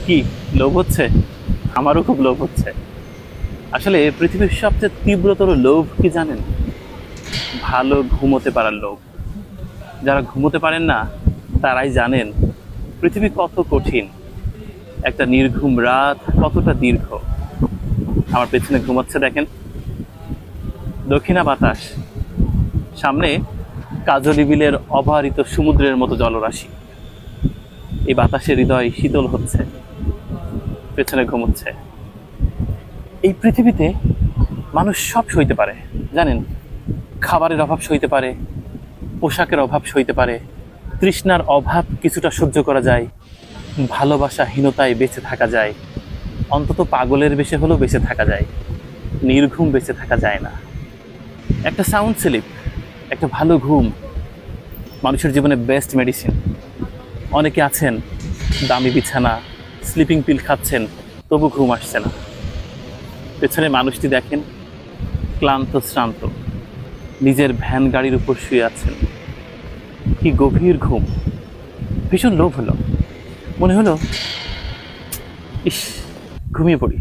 কি লোভ হচ্ছে? আমারও খুব লোভ হচ্ছে। আসলে পৃথিবীর সবচেয়ে তীব্রতর লোভ কি জানেন? ভালো ঘুমোতে পারার লোভ। যারা ঘুমোতে পারেন না তারাই জানেন পৃথিবী কত কঠিন, একটা নির্ঘুম রাত কতটা দীর্ঘ। আমার পেছনে ঘুমাচ্ছে দেখেন, দক্ষিণা বাতাস, সামনে কাজলি বিলের অবারিত সমুদ্রের মতো জলরাশি। এই বাতাসে হৃদয় শীতল হচ্ছে, পেছনে ঘুমোচ্ছে। এই পৃথিবীতে মানুষ সব সইতে পারে জানেন, খাবারের অভাব সইতে পারে, পোশাকের অভাব সইতে পারে, তৃষ্ণার অভাব কিছুটা সহ্য করা যায়, ভালোবাসাহীনতায় বেঁচে থাকা যায়, অন্তত পাগলের বেশে হলেও বেঁচে থাকা যায়, নির্ঘুম বেঁচে থাকা যায় না। একটা সাউন্ড স্লিপ, একটা ভালো ঘুম মানুষের জীবনে বেস্ট মেডিসিন। অনেকে আছেন দামি বিছানা, স্লিপিং পিল খাচ্ছেন, তবু ঘুম আসছে না। পেছনে মানুষটি দেখেন, ক্লান্ত শ্রান্ত, নিজের ভ্যান গাড়ির উপর শুয়ে আছেন। কি গভীর ঘুম! ভীষণ লোভ হলো, মনে হলো ইস, ঘুমিয়ে পড়ি।